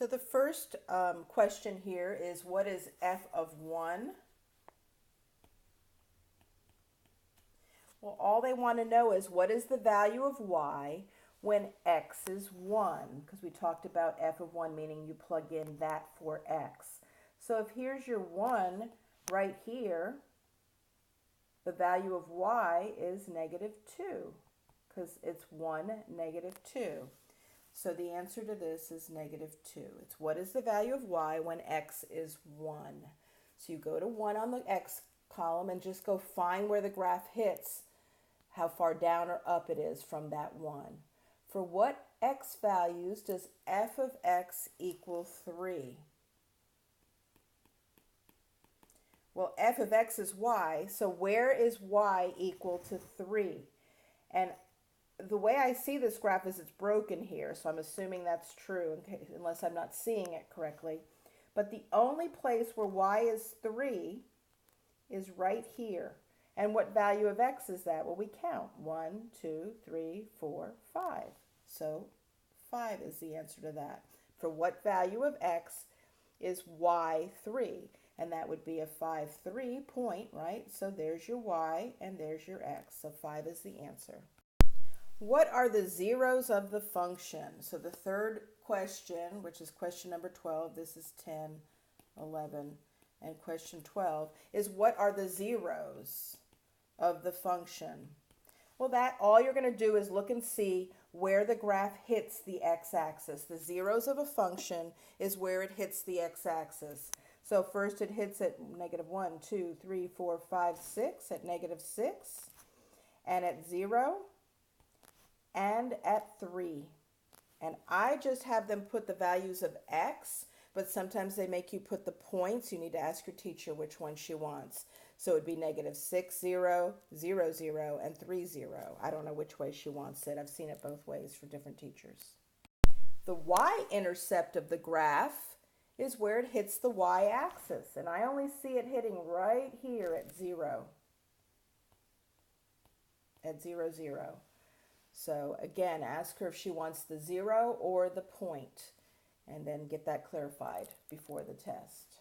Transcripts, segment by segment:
So the first question here is, what is f of 1? Well, all they want to know is what is the value of y when x is 1? Because we talked about f of 1 meaning you plug in that for x. So if here's your 1 right here, the value of y is negative 2 because it's 1, negative 2. So the answer to this is negative 2. It's what is the value of y when x is 1. So you go to 1 on the x column and just go find where the graph hits, how far down or up it is from that 1. For what x values does f of x equal 3? Well, f of x is y, so where is y equal to 3? And the way I see this graph is it's broken here, so I'm assuming that's true unless I'm not seeing it correctly. But the only place where y is 3 is right here. And what value of x is that? Well, we count 1, 2, 3, 4, 5. So 5 is the answer to that. For what value of x is y 3? And that would be a 5, 3 point, right? So there's your y and there's your x. So 5 is the answer. What are the zeros of the function? So the third question, which is question number 12, this is 10, 11, and question 12, is what are the zeros of the function? Well, that all you're going to do is look and see where the graph hits the x-axis. The zeros of a function is where it hits the x-axis. So first it hits at negative 1, 2, 3, 4, 5, 6, at negative 6, and at 0, and at 3. And I just have them put the values of x, but sometimes they make you put the points. You need to ask your teacher which one she wants. So it would be negative 6, 0, 0, 0, and 3, 0. I don't know which way she wants it. I've seen it both ways for different teachers. The y-intercept of the graph is where it hits the y-axis. And I only see it hitting right here at 0. At 0, 0. So again, ask her if she wants the 0 or the point, and then get that clarified before the test.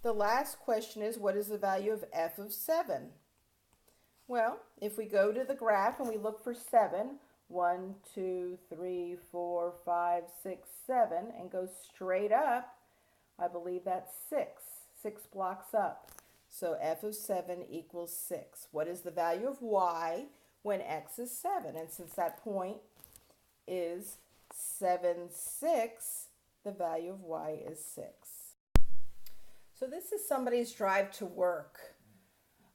The last question is, what is the value of f of 7? Well, if we go to the graph and we look for 7, 1, 2, 3, 4, 5, 6, 7, and go straight up, I believe that's 6 blocks up. So f of 7 equals 6. What is the value of y when x is 7? And since that point is 7, 6, the value of y is 6. So this is somebody's drive to work.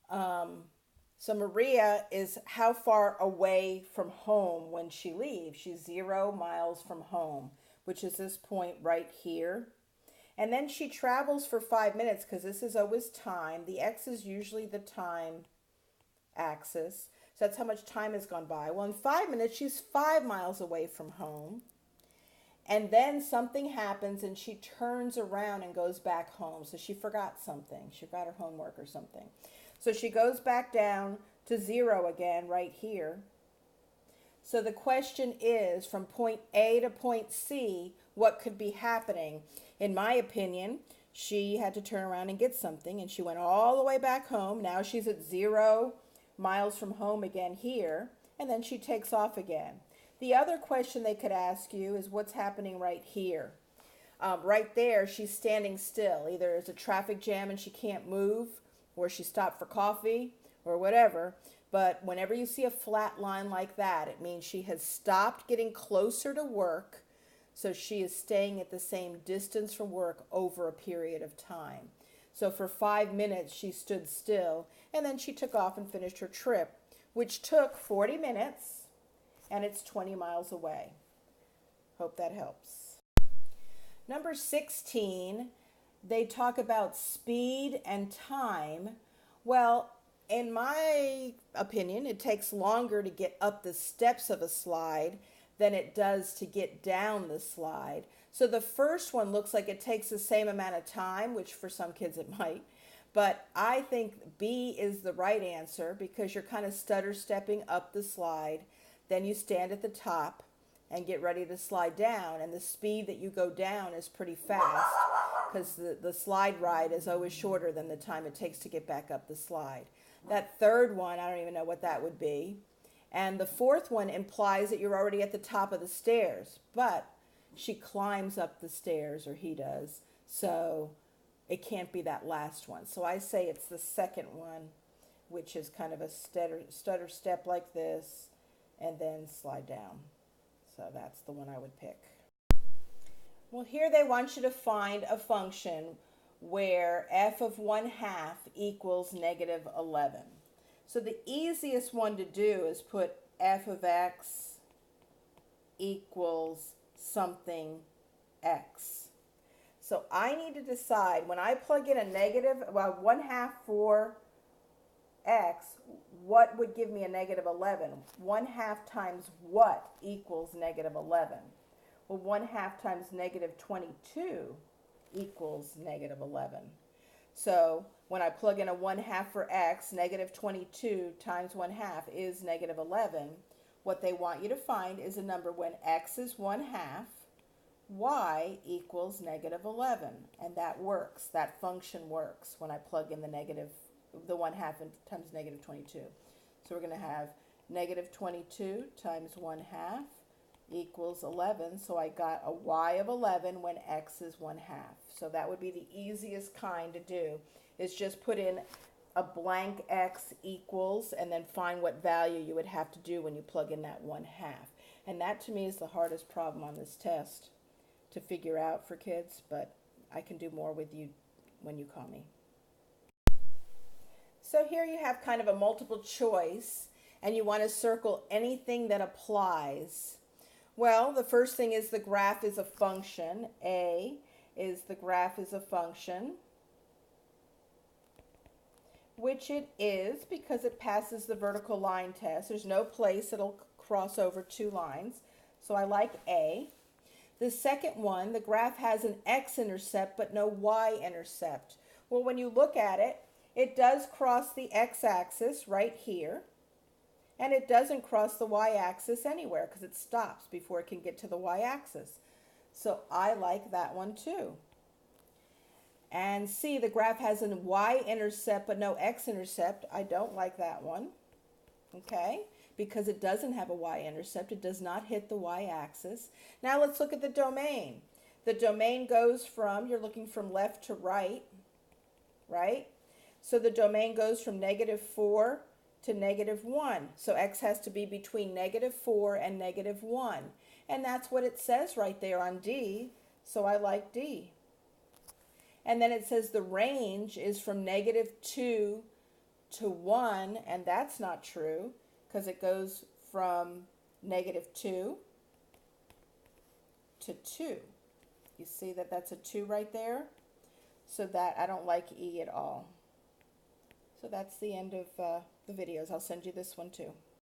So Maria is how far away from home when she leaves? She's 0 miles from home, which is this point right here. And then she travels for 5 minutes because this is always time. The x is usually the time axis. So that's how much time has gone by. Well, in 5 minutes, she's 5 miles away from home. And then something happens and she turns around and goes back home. So she forgot something. She forgot her homework or something. So she goes back down to 0 again right here. So the question is, from point A to point C, what could be happening? In my opinion, she had to turn around and get something, and she went all the way back home. Now she's at 0 miles from home again here, and then she takes off again. The other question they could ask you is what's happening right here. Right there, she's standing still. Either there's a traffic jam and she can't move, or she stopped for coffee, or whatever. But whenever you see a flat line like that, it means she has stopped getting closer to work, so she is staying at the same distance from work over a period of time. So for 5 minutes, she stood still, and then she took off and finished her trip, which took 40 minutes, and it's 20 miles away. Hope that helps. Number 16, they talk about speed and time. Well, in my opinion, it takes longer to get up the steps of a slide than it does to get down the slide. So the first one looks like it takes the same amount of time, which for some kids it might. But I think B is the right answer because you're kind of stutter stepping up the slide. Then you stand at the top. and get ready to slide down. And the speed that you go down is pretty fast because the slide ride is always shorter than the time it takes to get back up the slide. That third one, I don't even know what that would be. And the fourth one implies that you're already at the top of the stairs, but she climbs up the stairs, or he does, so it can't be that last one. So I say it's the second one, which is kind of a stutter step like this, and then slide down. So that's the one I would pick. Well, here they want you to find a function where f of 1/2 equals negative 11. So the easiest one to do is put f of x equals something x. So I need to decide, when I plug in a negative, well, 1/2 for x, what would give me a negative 11? 1/2 times what equals negative 11? Well, 1/2 times negative 22 equals negative 11. So when I plug in a 1/2 for x, negative 22 times 1/2 is negative 11. What they want you to find is a number when x is 1/2, y equals negative 11. And that works. That function works when I plug in the 1/2 times negative 22. So we're going to have negative 22 times 1/2 equals 11. So I got a y of 11 when x is 1/2. So that would be the easiest kind to do, is just put in a blank x equals and then find what value you would have to do when you plug in that 1/2. And that to me is the hardest problem on this test to figure out for kids, but I can do more with you when you call me. So here you have kind of a multiple choice, and you want to circle anything that applies. Well, the first thing is the graph is a function. A is the graph is a function, which it is because it passes the vertical line test. There's no place it'll cross over two lines. So I like A. The second one, the graph has an x-intercept but no y-intercept. Well, when you look at it, it does cross the x-axis right here, and it doesn't cross the y-axis anywhere because it stops before it can get to the y-axis. So I like that one too. And C, the graph has a y-intercept but no x-intercept. I don't like that one, okay, because it doesn't have a y-intercept. It does not hit the y-axis. Now let's look at the domain. The domain goes from, you're looking from left to right, right? So the domain goes from -4 to -1. So x has to be between -4 and -1. And that's what it says right there on D, so I like D. And then it says the range is from -2 to 1, and that's not true because it goes from -2 to 2. You see that that's a 2 right there? So that I don't like E at all. So that's the end of the videos. I'll send you this one too.